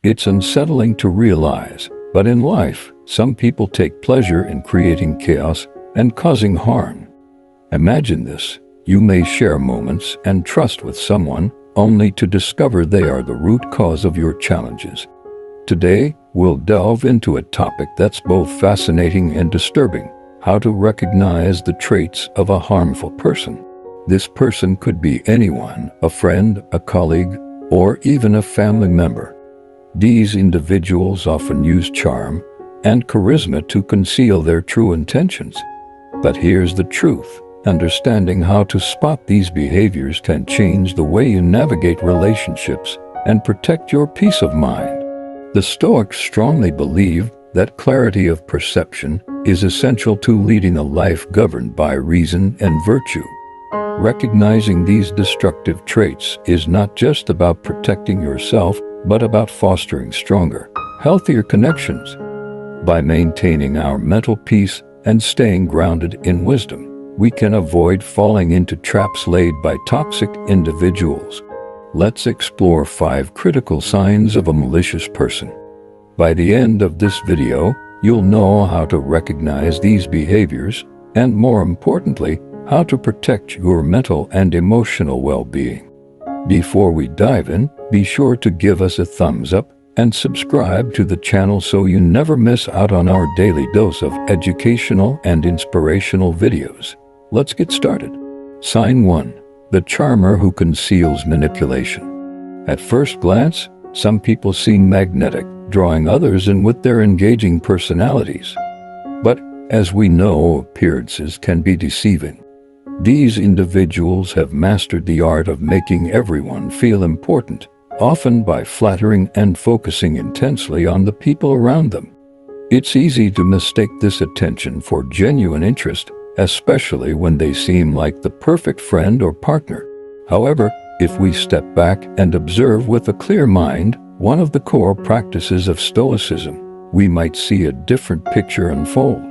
It's unsettling to realize, but in life, some people take pleasure in creating chaos and causing harm. Imagine this. You may share moments and trust with someone only to discover they are the root cause of your challenges. Today, we'll delve into a topic that's both fascinating and disturbing: how to recognize the traits of a harmful person. This person could be anyone, a friend, a colleague, or even a family member. These individuals often use charm and charisma to conceal their true intentions. But here's the truth. Understanding how to spot these behaviors can change the way you navigate relationships and protect your peace of mind. The Stoics strongly believe that clarity of perception is essential to leading a life governed by reason and virtue. Recognizing these destructive traits is not just about protecting yourself, but about fostering stronger, healthier connections. By maintaining our mental peace and staying grounded in wisdom, we can avoid falling into traps laid by toxic individuals. Let's explore 5 critical signs of a malicious person. By the end of this video, you'll know how to recognize these behaviors and, more importantly, how to protect your mental and emotional well-being. Before we dive in, be sure to give us a thumbs up and subscribe to the channel so you never miss out on our daily dose of educational and inspirational videos. Let's get started. Sign 1. The charmer who conceals manipulation. At first glance, some people seem magnetic, drawing others in with their engaging personalities. But, as we know, appearances can be deceiving. These individuals have mastered the art of making everyone feel important, often by flattering and focusing intensely on the people around them. It's easy to mistake this attention for genuine interest, especially when they seem like the perfect friend or partner. However, if we step back and observe with a clear mind, one of the core practices of Stoicism, we might see a different picture unfold.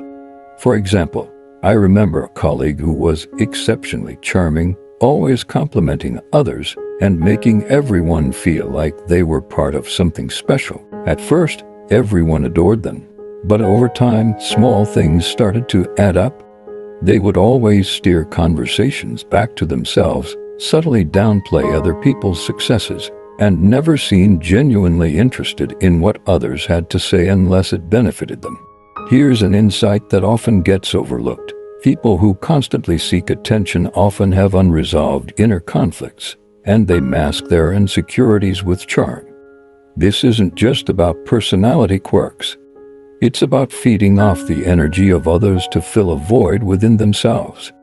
For example, I remember a colleague who was exceptionally charming, always complimenting others and making everyone feel like they were part of something special. At first, everyone adored them, but over time, small things started to add up. They would always steer conversations back to themselves, subtly downplay other people's successes, and never seem genuinely interested in what others had to say unless it benefited them. Here's an insight that often gets overlooked. People who constantly seek attention often have unresolved inner conflicts, and they mask their insecurities with charm. This isn't just about personality quirks. It's about feeding off the energy of others to fill a void within themselves.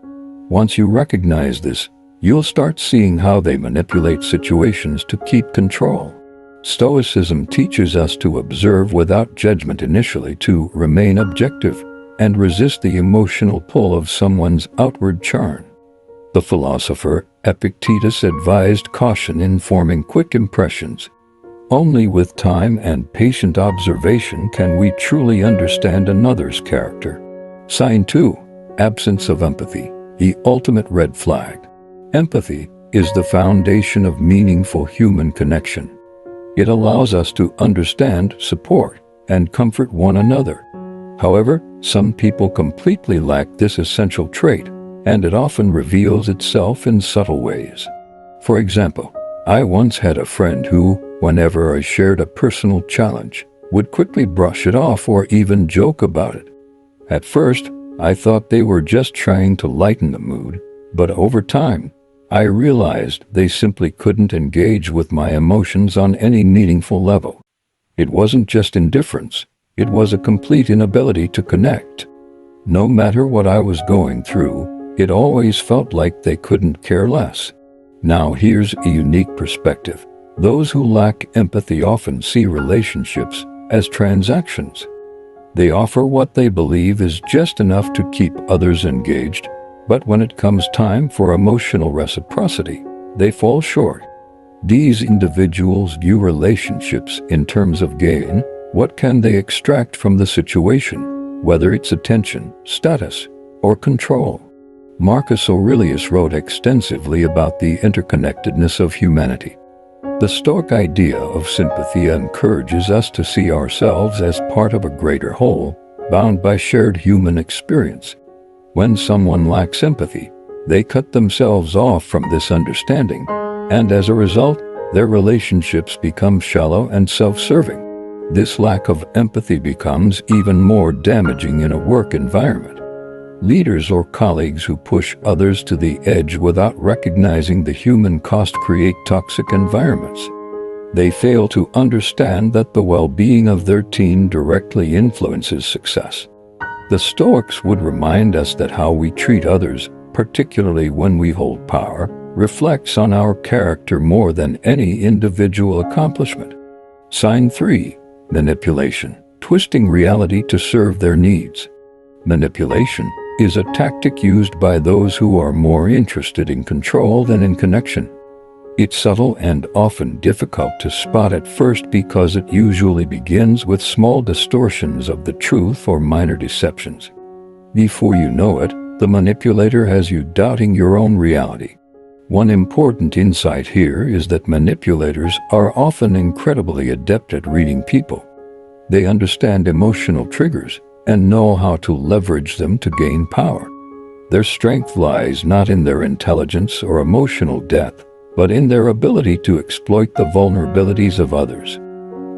Once you recognize this, you'll start seeing how they manipulate situations to keep control. Stoicism teaches us to observe without judgment initially, to remain objective, and resist the emotional pull of someone's outward charm. The philosopher Epictetus advised caution in forming quick impressions. Only with time and patient observation can we truly understand another's character. Sign 2. Absence of empathy, the ultimate red flag. Empathy is the foundation of meaningful human connection. It allows us to understand, support, and comfort one another. However, some people completely lack this essential trait, and it often reveals itself in subtle ways. For example, I once had a friend who, whenever I shared a personal challenge, would quickly brush it off or even joke about it. At first, I thought they were just trying to lighten the mood, but over time, I realized they simply couldn't engage with my emotions on any meaningful level. It wasn't just indifference, it was a complete inability to connect. No matter what I was going through, it always felt like they couldn't care less. Now here's a unique perspective. Those who lack empathy often see relationships as transactions. They offer what they believe is just enough to keep others engaged, but when it comes time for emotional reciprocity, they fall short. These individuals view relationships in terms of gain. What can they extract from the situation, whether it's attention, status, or control? Marcus Aurelius wrote extensively about the interconnectedness of humanity. The Stoic idea of sympathy encourages us to see ourselves as part of a greater whole, bound by shared human experience. When someone lacks empathy, they cut themselves off from this understanding, and as a result, their relationships become shallow and self-serving. This lack of empathy becomes even more damaging in a work environment. Leaders or colleagues who push others to the edge without recognizing the human cost create toxic environments. They fail to understand that the well-being of their team directly influences success. The Stoics would remind us that how we treat others, particularly when we hold power, reflects on our character more than any individual accomplishment. Sign 3. Manipulation. Twisting reality to serve their needs. Manipulation is a tactic used by those who are more interested in control than in connection. It's subtle and often difficult to spot at first because it usually begins with small distortions of the truth or minor deceptions. Before you know it, the manipulator has you doubting your own reality. One important insight here is that manipulators are often incredibly adept at reading people. They understand emotional triggers and know how to leverage them to gain power. Their strength lies not in their intelligence or emotional depth, but in their ability to exploit the vulnerabilities of others.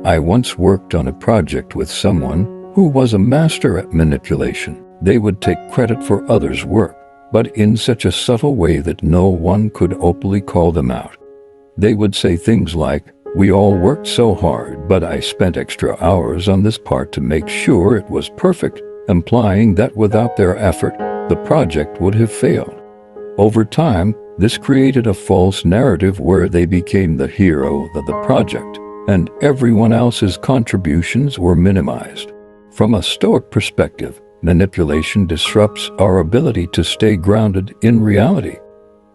I once worked on a project with someone who was a master at manipulation. They would take credit for others' work, but in such a subtle way that no one could openly call them out. They would say things like, "We all worked so hard, but I spent extra hours on this part to make sure it was perfect," implying that without their effort, the project would have failed. Over time, this created a false narrative where they became the hero of the project, and everyone else's contributions were minimized. From a Stoic perspective, manipulation disrupts our ability to stay grounded in reality.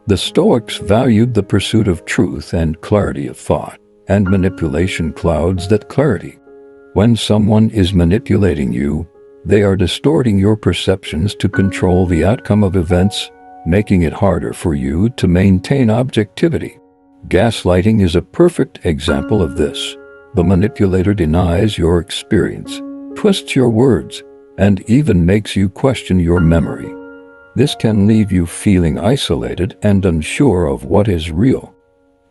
The Stoics valued the pursuit of truth and clarity of thought, and manipulation clouds that clarity. When someone is manipulating you, they are distorting your perceptions to control the outcome of events, making it harder for you to maintain objectivity. Gaslighting is a perfect example of this. The manipulator denies your experience, twists your words, and even makes you question your memory. This can leave you feeling isolated and unsure of what is real.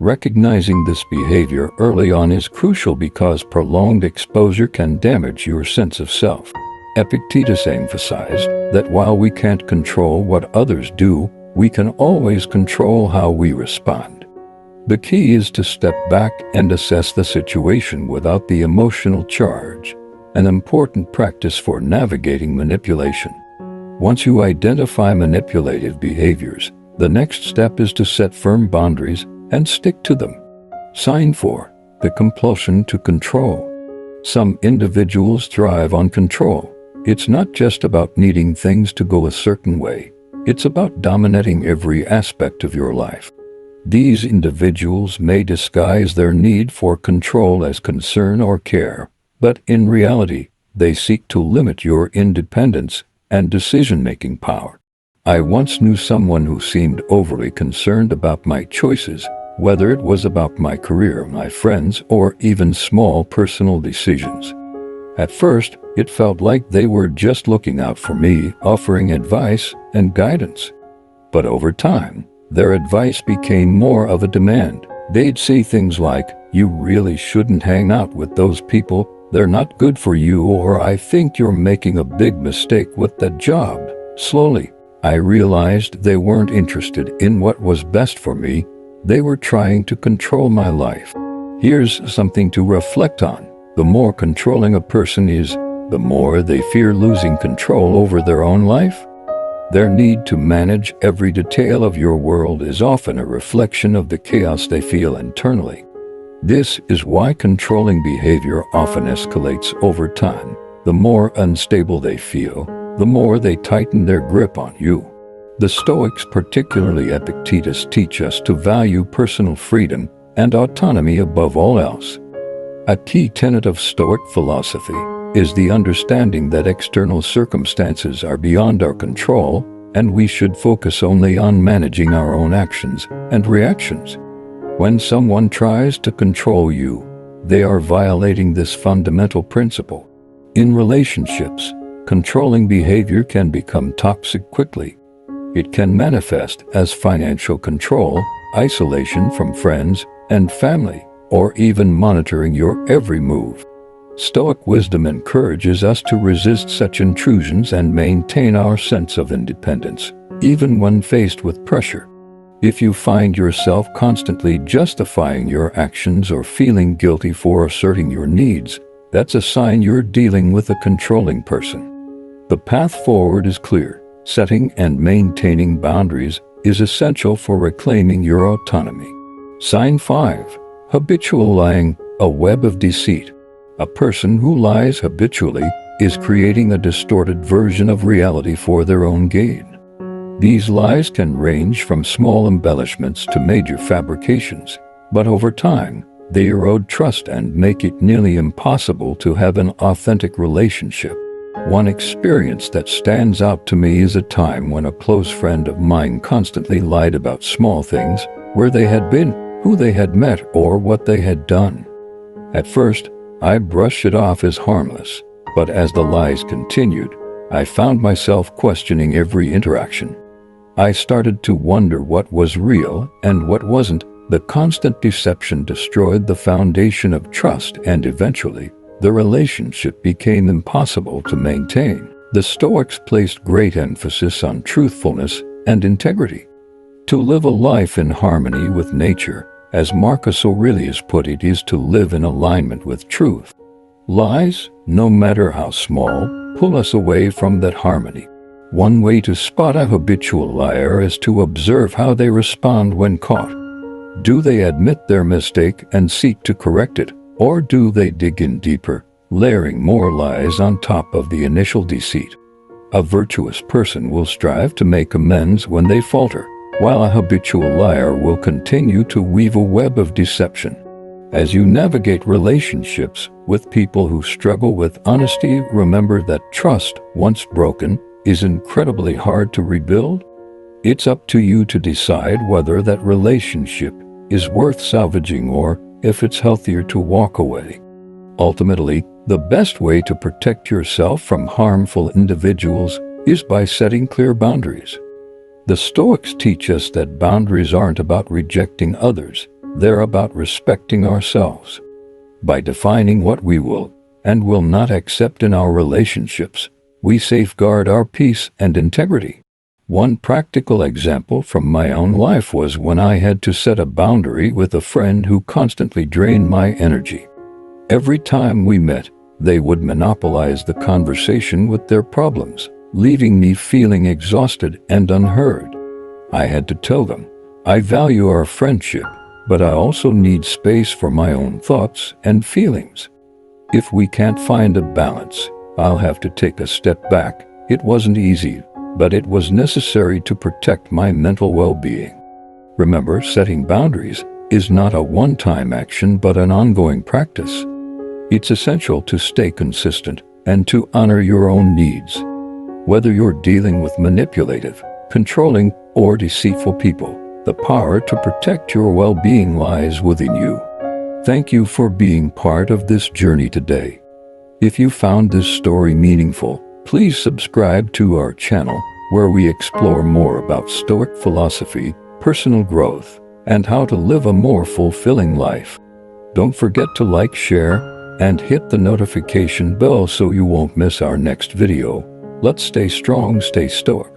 Recognizing this behavior early on is crucial because prolonged exposure can damage your sense of self. Epictetus emphasized that while we can't control what others do, we can always control how we respond. The key is to step back and assess the situation without the emotional charge, an important practice for navigating manipulation. Once you identify manipulative behaviors, the next step is to set firm boundaries and stick to them. Sign 4. The compulsion to control. Some individuals thrive on control. It's not just about needing things to go a certain way. It's about dominating every aspect of your life. These individuals may disguise their need for control as concern or care, but in reality, they seek to limit your independence and decision-making power. I once knew someone who seemed overly concerned about my choices, whether it was about my career, my friends, or even small personal decisions. At first, it felt like they were just looking out for me, offering advice and guidance. But over time, their advice became more of a demand. They'd say things like, "You really shouldn't hang out with those people, they're not good for you," or "I think you're making a big mistake with that job." Slowly, I realized they weren't interested in what was best for me. They were trying to control my life. Here's something to reflect on. The more controlling a person is, the more they fear losing control over their own life. Their need to manage every detail of your world is often a reflection of the chaos they feel internally. This is why controlling behavior often escalates over time. The more unstable they feel, the more they tighten their grip on you. The Stoics, particularly Epictetus, teach us to value personal freedom and autonomy above all else. A key tenet of Stoic philosophy is the understanding that external circumstances are beyond our control, and we should focus only on managing our own actions and reactions. When someone tries to control you, they are violating this fundamental principle. In relationships, controlling behavior can become toxic quickly. It can manifest as financial control, isolation from friends and family, or even monitoring your every move. Stoic wisdom encourages us to resist such intrusions and maintain our sense of independence, even when faced with pressure. If you find yourself constantly justifying your actions or feeling guilty for asserting your needs, that's a sign you're dealing with a controlling person. The path forward is clear. Setting and maintaining boundaries is essential for reclaiming your autonomy. Sign 5. Habitual lying, a web of deceit. A person who lies habitually is creating a distorted version of reality for their own gain. These lies can range from small embellishments to major fabrications, but over time, they erode trust and make it nearly impossible to have an authentic relationship. One experience that stands out to me is a time when a close friend of mine constantly lied about small things, where they had been, who they had met, or what they had done. At first, I brushed it off as harmless, but as the lies continued, I found myself questioning every interaction. I started to wonder what was real and what wasn't. The constant deception destroyed the foundation of trust, and eventually, the relationship became impossible to maintain. The Stoics placed great emphasis on truthfulness and integrity. To live a life in harmony with nature, as Marcus Aurelius put it, is to live in alignment with truth. Lies, no matter how small, pull us away from that harmony. One way to spot a habitual liar is to observe how they respond when caught. Do they admit their mistake and seek to correct it, or do they dig in deeper, layering more lies on top of the initial deceit? A virtuous person will strive to make amends when they falter, while a habitual liar will continue to weave a web of deception. As you navigate relationships with people who struggle with honesty, remember that trust, once broken, is incredibly hard to rebuild. It's up to you to decide whether that relationship is worth salvaging or if it's healthier to walk away. Ultimately, the best way to protect yourself from harmful individuals is by setting clear boundaries. The Stoics teach us that boundaries aren't about rejecting others, they're about respecting ourselves. By defining what we will and will not accept in our relationships, we safeguard our peace and integrity. One practical example from my own life was when I had to set a boundary with a friend who constantly drained my energy. Every time we met, they would monopolize the conversation with their problems, leaving me feeling exhausted and unheard. I had to tell them, I value our friendship, but I also need space for my own thoughts and feelings. If we can't find a balance, I'll have to take a step back. It wasn't easy, but it was necessary to protect my mental well-being. Remember, setting boundaries is not a one-time action but an ongoing practice. It's essential to stay consistent and to honor your own needs. Whether you're dealing with manipulative, controlling, or deceitful people, the power to protect your well-being lies within you. Thank you for being part of this journey today. If you found this story meaningful, please subscribe to our channel, where we explore more about Stoic philosophy, personal growth, and how to live a more fulfilling life. Don't forget to like, share, and hit the notification bell so you won't miss our next video. Let's stay strong, stay Stoic.